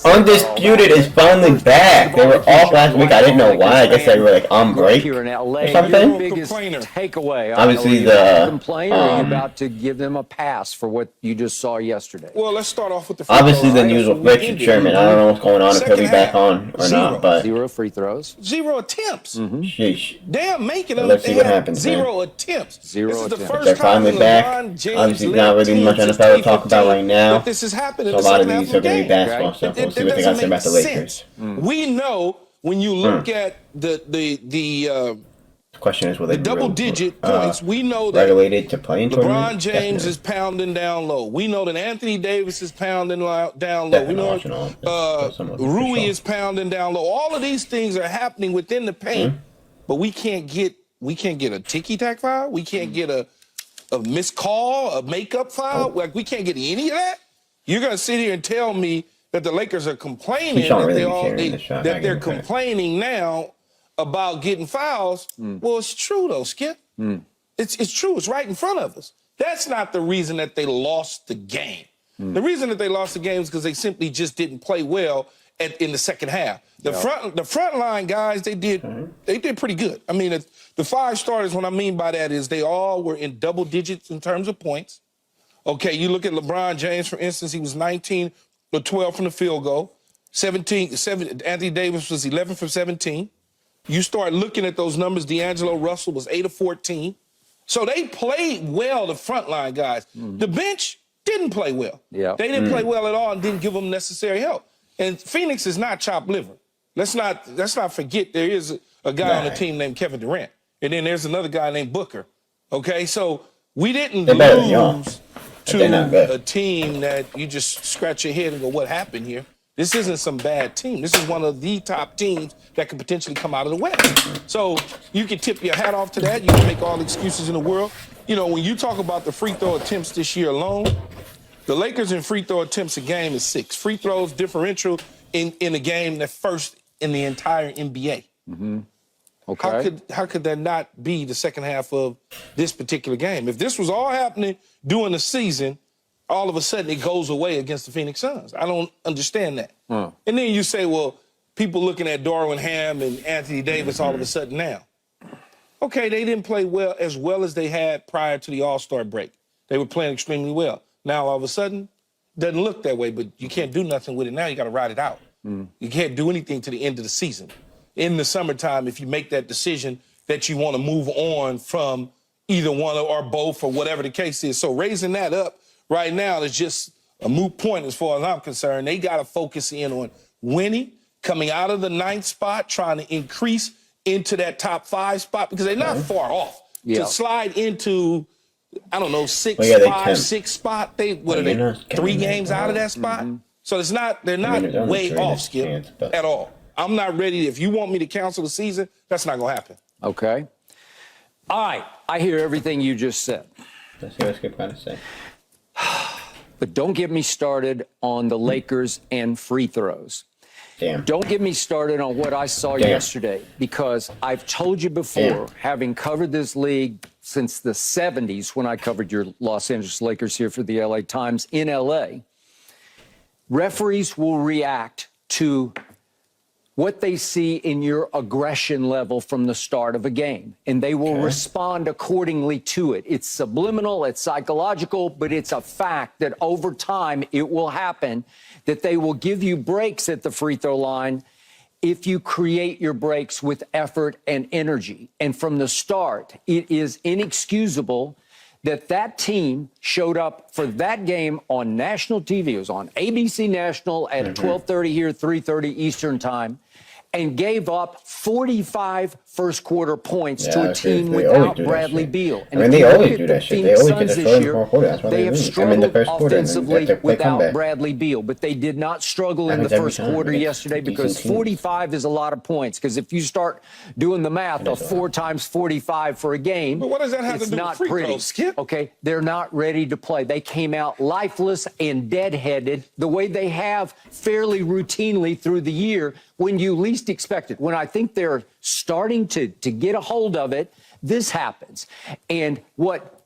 Undisputed is finally back. They were off last week. I didn't know why. I guess they were like on break here in LA, or something. Biggest takeaway. Obviously, complain, or are you about to give them a pass for what you just saw yesterday? Well, let's start off with the obviously the news with Richard Sherman. I don't know what's going on, if he'll be back on or not, but 0 free throws, 0 attempts. Sheesh. Damn, making them. Let's see what happens. 0 attempts. 0 this is the attempts. first They're time finally back. Obviously, not really much NFL to talk about right now. This is happening. So a lot of these are going to be basketball stuff. We'll see what they got to say about the Lakers. We know when you look at the question is, will they double-digit points? We know that regulated to playing LeBron James is pounding down low. We know that Anthony Davis is pounding down low. We know Rui is pounding down low. All of these things are happening within the paint, but we can't get a ticky-tack foul. We can't get a missed call, a makeup foul. Like, we can't get any of that. You're gonna sit here and tell me that the Lakers are complaining that they're complaining now about getting fouls. Well, it's true though, Skip. It's true. It's right in front of us. That's not the reason that they lost the game. The reason that they lost the game is because they simply just didn't play well in the second half. The front line guys, they did pretty good. I mean, the 5 starters, what I mean by that is they all were in double digits in terms of points. Okay, you look at LeBron James, for instance, he was 19 or 12 from the field goal. 7, Anthony Davis was 11 from 17. You start looking at those numbers, D'Angelo Russell was 8 of 14. So they played well, the frontline guys. The bench didn't play well. They didn't play well at all and didn't give them necessary help. And Phoenix is not chopped liver. Let's not forget there is a guy on the team named Kevin Durant. And then there's another guy named Booker. Okay, so we didn't lose to a team that you just scratch your head and go, what happened here? This isn't some bad team. This is one of the top teams that could potentially come out of the West. So you can tip your hat off to that. You can make all the excuses in the world. You know, when you talk about the free throw attempts this year alone, the Lakers in free throw attempts a game is 6. Free throws differential in a game that's first in the entire NBA. Okay. How could that not be the second half of this particular game? If this was all happening during the season, all of a sudden it goes away against the Phoenix Suns. I don't understand that. And then you say, well, people looking at Darwin Ham and Anthony Davis all of a sudden now. Okay, they didn't play as well as they had prior to the All-Star break. They were playing extremely well. Now, all of a sudden, doesn't look that way, but you can't do nothing with it now. You got to ride it out. You can't do anything to the end of the season. In the summertime, if you make that decision that you want to move on from either one or both or whatever the case is. So raising that up right now is just a moot point as far as I'm concerned. They got to focus in on winning, coming out of the 9th spot, trying to increase into that top 5 spot because they're not far off. To slide into, I don't know, 6, 5, 6 spot. What are they, 3 games out of that spot? So they're not way off, Skip, at all. I'm not ready. If you want me to cancel the season, that's not going to happen. Okay. All right. I hear everything you just said. Let's see what Skip got to say. But don't get me started on the Lakers and free throws. Damn. Don't get me started on what I saw yesterday, because I've told you before, having covered this league since the 70s when I covered your Los Angeles Lakers here for the LA Times in LA, referees will react to what they see in your aggression level from the start of a game, and they will respond accordingly to it. It's subliminal, it's psychological, but it's a fact that over time it will happen, that they will give you breaks at the free throw line if you create your breaks with effort and energy. And from the start, it is inexcusable that team showed up for that game on national TV. It was on ABC National at 12:30 here, 3:30 Eastern Time, and gave up 45 first-quarter points to a team without Bradley Beal. And they always do that shit. They always get the first quarter. That's why they have struggled offensively without Bradley Beal, but they did not struggle in the first quarter yesterday because 45 is a lot of points. Because if you start doing the math of 4 times 45 for a game, but what does that have to do with free throws, Skip? Okay, they're not ready to play. They came out lifeless and deadheaded the way they have fairly routinely through the year when you least expect it. When I think they're starting to get a hold of it, this happens. And what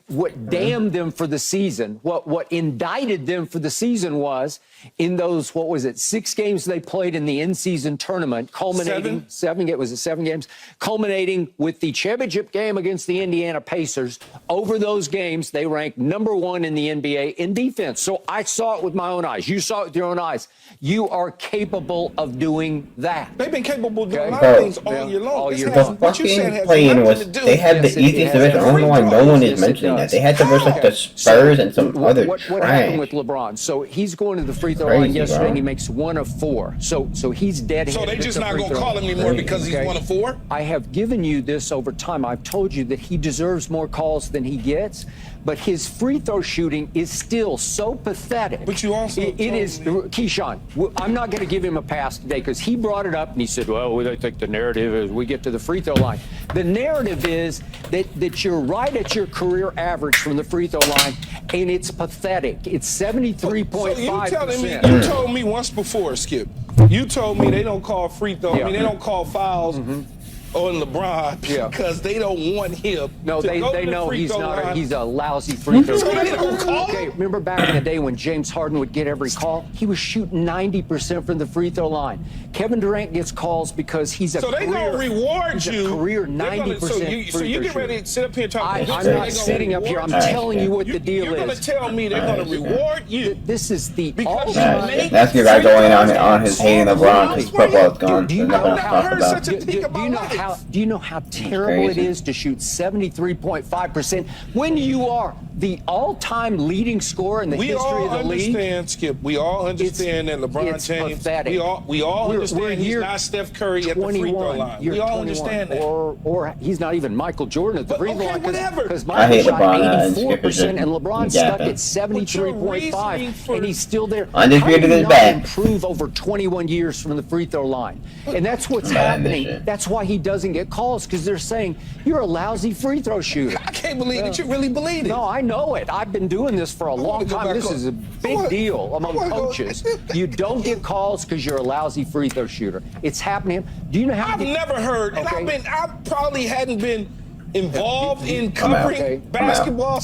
what damned them for the season, what indicted them for the season was in those, 6 games they played in the in-season tournament, culminating seven games, culminating with the championship game against the Indiana Pacers. Over those games, they ranked #1 in the NBA in defense. So I saw it with my own eyes. You saw it with your own eyes. You are capable of doing that. They've been capable of doing a lot of things all year long. All year The fucking play-in was, they had the easiest division. I don't know why no one is mentioning that. They had to versus like the Spurs and some other what trash. happened with LeBron? So he's going to the free throw line yesterday, and he makes 1 of 4. So he's dead. So they just not going to call him anymore because he's 1 of 4? I have given you this over time. I've told you that he deserves more calls than he gets, but his free throw shooting is still so pathetic. But you also it is, Keyshawn, I'm not going to give him a pass today because he brought it up and he said, well, I think the narrative is we get to the free throw line. The narrative is that you're right at your career average from the free throw line, and it's pathetic. It's 73.5%. So you told me once before, Skip. You told me they don't call free throw. I mean, they don't call fouls on LeBron because they don't want him. No, to they go to the know free he's throw not. line. He's a lousy free throw. So they don't call him? Okay, remember back in the day when James Harden would get every call? He was shooting 90% from the free throw line. Kevin Durant gets calls because he's a so they gonna reward you. Career 90%. So you get ready to sit up here and talk. I'm not sitting up here. I'm telling you what the deal is. You're gonna tell me they're gonna reward you. This is the all-time. That's your guy going on his hating LeBron because football's gone. Do you know how terrible it is to shoot 73.5% when you are the all-time leading scorer in the history of the league? We all understand, Skip. We all understand that LeBron James. Pathetic. We all understand he's not Steph Curry at the free throw line. We all understand that. Or he's not even Michael Jordan at the free throw line. Because I hate Michael LeBron, shot 84% and LeBron's stuck at 73.5, and he's still there. Undisputed is not back. improve over 21 years from the free throw line, and that's what's happening. That's why he doesn't get calls, because they're saying you're a lousy free throw shooter. I can't believe that you really believe it. No, I know it. I've been doing this for a long time. This is a big deal among coaches. You don't get calls because you're a lousy free throw shooter. It's happening. Do you know how? I've never heard, and I probably hadn't been involved in covering basketball